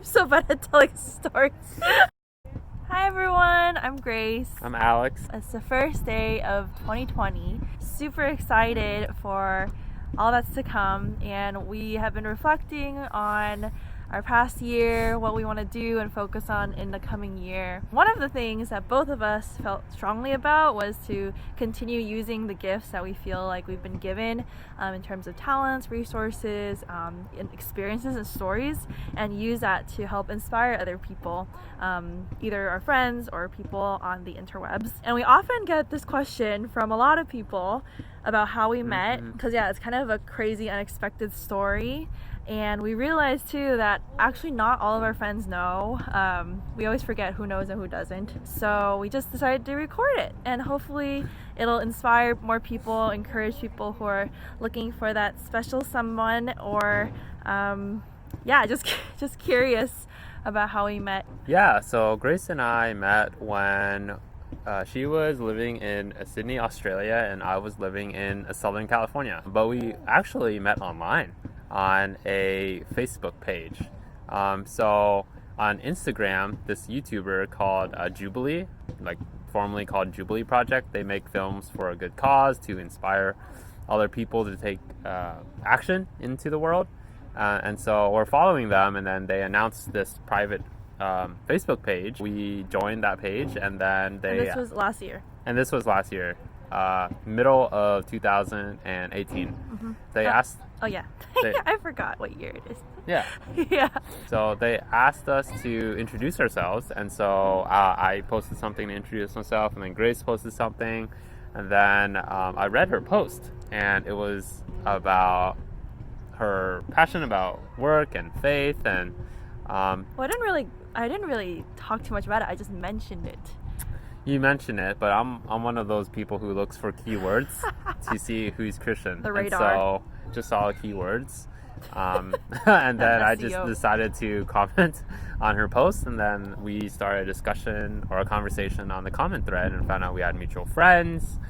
I'm so bad at telling stories. Hi everyone, I'm Grace. I'm Alex. It's the first day of 2020. Super excited for all that's to come, and we have been reflecting on our past year, what we want to do and focus on in the coming year. One of the things that both of us felt strongly about was to continue using the gifts that we feel like we've been given in terms of talents, resources, and experiences and stories, and use that to help inspire other people, either our friends or people on the interwebs. And we often get this question from a lot of people about how we met, because it's kind of a crazy, unexpected story. And we realized too that actually not all of our friends know. We always forget who knows and who doesn't. So we just decided to record it, and hopefully it'll inspire more people, encourage people who are looking for that special someone, or just curious about how we met. Yeah, so Grace and I met when she was living in Sydney, Australia, and I was living in Southern California. But we actually met online on a Facebook page. So on Instagram, this YouTuber called Jubilee, formerly called Jubilee Project, they make films for a good cause to inspire other people to take action into the world. And so we're following them, and then they announced this private Facebook page. We joined that page, and then And this was last year. Middle of 2018. They asked... Oh yeah. I forgot what year it is. Yeah. Yeah. So they asked us to introduce ourselves, and so I posted something to introduce myself, and then Grace posted something, and then I read her post, and it was about her passion about work and faith, and Well, I didn't really talk too much about it. I just mentioned it. You mentioned it, but I'm one of those people who looks for keywords to see who's Christian. The radar. And so just saw the keywords. And then I just decided to comment on her post, and then we started a discussion or a conversation on the comment thread and found out we had mutual friends.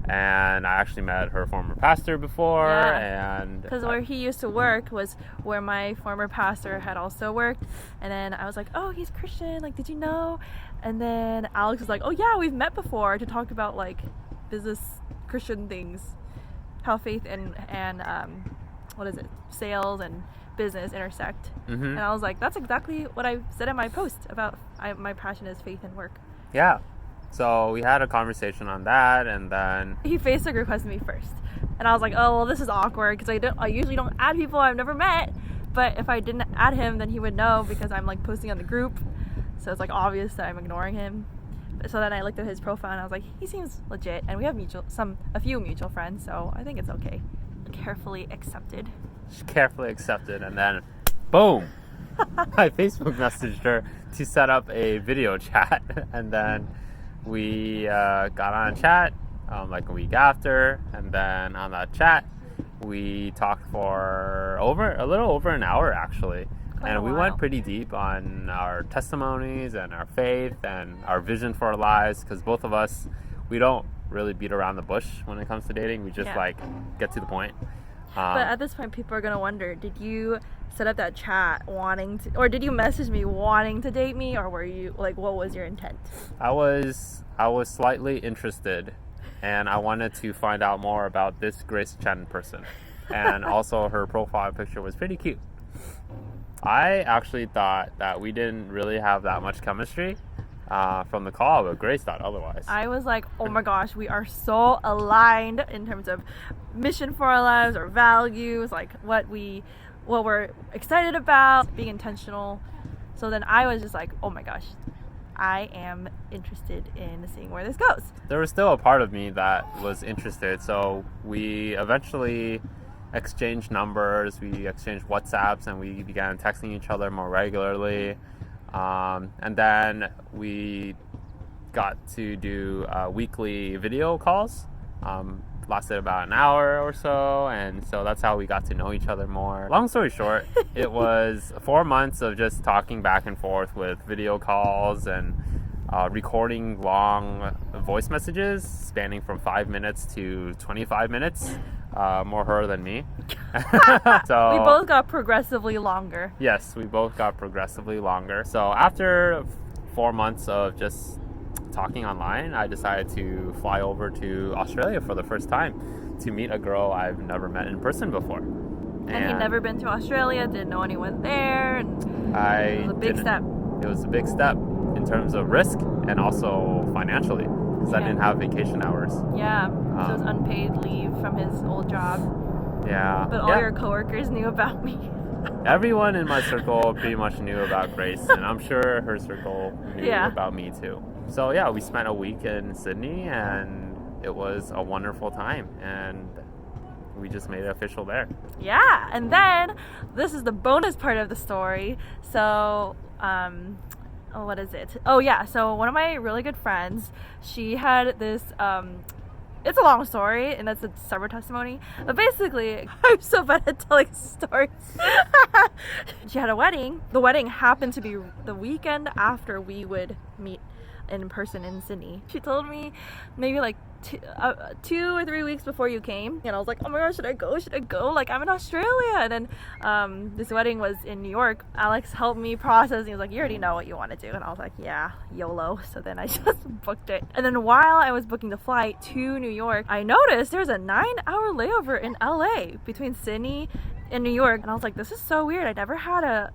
And I actually met her former pastor before, and because where he used to work was where my former pastor had also worked. And then I was like, oh, he's Christian, like, did you know? And then Alex was like, oh yeah, we've met before to talk about like business Christian things, how faith and sales and business intersect. And I was like, that's exactly what I said in my post about my passion is faith and work. Yeah. So we had a conversation on that, and then he Facebook requested me first, and I was like, oh well, this is awkward because I usually don't add people I've never met, but if I didn't add him, then he would know because I'm like posting on the group, so it's like obvious that I'm ignoring him. So then I looked at his profile and I was like, he seems legit, and we have a few mutual friends, so I think it's okay. Carefully accepted, and then boom, I Facebook messaged her to set up a video chat, and then we got on a chat like a week after, and then on that chat we talked for a little over an hour actually. And we went pretty deep on our testimonies and our faith and our vision for our lives, because both of us, we don't really beat around the bush when it comes to dating. We just get to the point. But at this point, people are gonna wonder: did you set up that chat wanting to, or did you message me wanting to date me, or were you like, what was your intent? I was slightly interested, and I wanted to find out more about this Grace Chen person, and also her profile picture was pretty cute. I actually thought that we didn't really have that much chemistry from the call, but Grace thought otherwise. I was like, oh my gosh, we are so aligned in terms of mission for our lives, or values, like what we're excited about, being intentional. So then I was just like, oh my gosh, I am interested in seeing where this goes. There was still a part of me that was interested, so we eventually exchanged numbers, we exchanged WhatsApps, and we began texting each other more regularly. And then we got to do weekly video calls. Lasted about an hour or so, and so that's how we got to know each other more. Long story short, it was 4 months of just talking back and forth with video calls and recording long voice messages spanning from 5 minutes to 25 minutes more her than me. So we both got progressively longer. Yes, we both got progressively longer. So after 4 months of just talking online, I decided to fly over to Australia for the first time to meet a girl I've never met in person before. And he'd never been to Australia, didn't know anyone there, and it was a big step. It was a big step in terms of risk and also financially, because I didn't have vacation hours. Yeah, so it was unpaid leave from his old job. Yeah. But all your coworkers knew about me. Everyone in my circle pretty much knew about Grace, and I'm sure her circle knew about me too. So yeah, we spent a week in Sydney, and it was a wonderful time, and we just made it official there. Yeah, and then this is the bonus part of the story. So, what is it? Oh yeah, so one of my really good friends, she had this, it's a long story, and that's a separate testimony, but basically, I'm so bad at telling stories. She had a wedding. The wedding happened to be the weekend after we would meet in person in Sydney. She told me maybe like 2 or 3 weeks before you came, and I was like, oh my gosh, should I go, like I'm in Australia. And then this wedding was in New York. Alex helped me process, and he was like, you already know what you want to do, and I was like, yeah, YOLO. So then I just booked it, and then while I was booking the flight to New York, I noticed there's a 9-hour layover in LA between Sydney and New York, and I was like, this is so weird. I never had a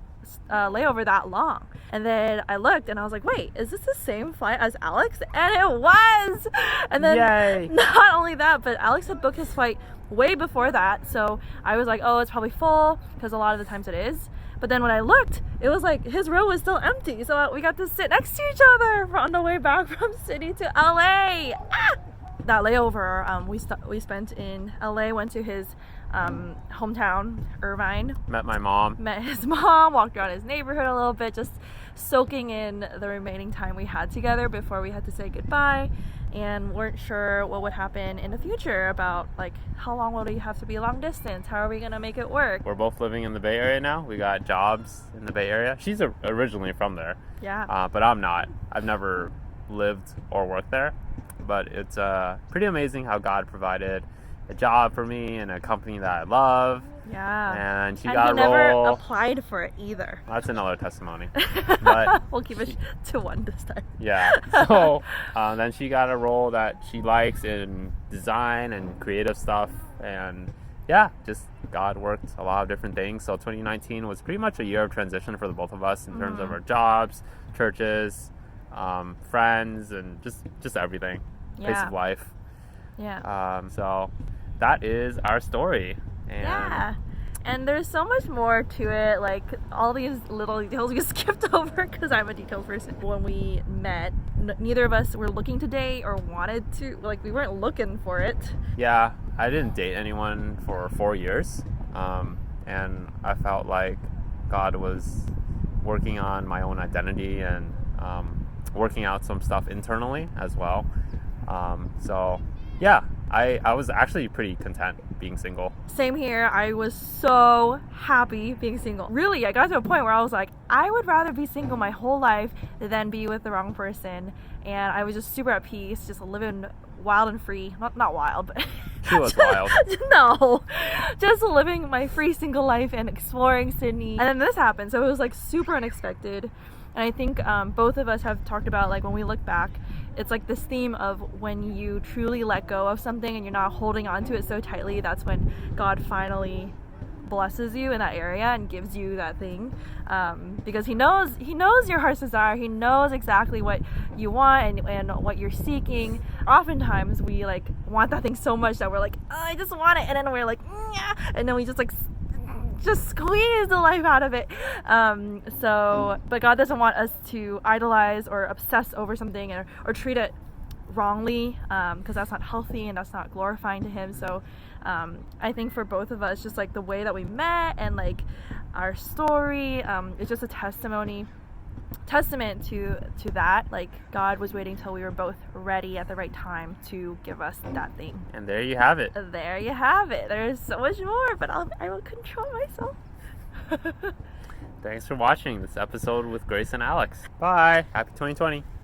layover that long. And then I looked and I was like, wait, is this the same flight as Alex? And it was. And then not only that, but Alex had booked his flight way before that, so I was like, oh, it's probably full, because a lot of the times it is. But then when I looked, it was like his row was still empty, so we got to sit next to each other on the way back from Sydney to LA. That layover we spent in LA, went to his hometown, Irvine. Met my mom. Met his mom, walked around his neighborhood a little bit, just soaking in the remaining time we had together before we had to say goodbye, and weren't sure what would happen in the future about like how long will we have to be long distance, how are we gonna make it work. We're both living in the Bay Area now. We got jobs in the Bay Area. She's originally from there. Yeah. But I'm not. I've never lived or worked there, but it's pretty amazing how God provided a job for me in a company that I love. Yeah. And she got a never role. applied for it either. That's another testimony. But we'll keep it to one this time. Yeah. So then she got a role that she likes in design and creative stuff. And yeah, just God worked a lot of different things. So 2019 was pretty much a year of transition for the both of us in terms of our jobs, churches, friends, and just everything. Pace of life. Yeah. So that is our story. And and there's so much more to it, like all these little details we skipped over because I'm a detailed person. When we met, neither of us were looking to date or wanted to, like we weren't looking for it. Yeah, I didn't date anyone for 4 years, and I felt like God was working on my own identity and working out some stuff internally as well. So yeah, I was actually pretty content being single. Same here. I was so happy being single. Really, I got to a point where I was like, I would rather be single my whole life than be with the wrong person. And I was just super at peace, just living wild and free. Not wild, but she was wild. No, just living my free single life and exploring Sydney. And then this happened, so it was like super unexpected. And I think both of us have talked about, like, when we look back, it's like this theme of when you truly let go of something and you're not holding on to it so tightly, that's when God finally blesses you in that area and gives you that thing, because he knows your heart's desire. He knows exactly what you want and what you're seeking. Oftentimes we like want that thing so much that we're like, oh, I just want it, and then we're like, yeah, and then we just squeeze the life out of it. But God doesn't want us to idolize or obsess over something or treat it wrongly, because that's not healthy and that's not glorifying to him. So I think for both of us, just like the way that we met and like our story, it's just a testament to that. Like God was waiting till we were both ready at the right time to give us that thing. And there you have it. There you have it. There's so much more, but I will control myself. Thanks for watching this episode with Grace and Alex. Bye. Happy 2020.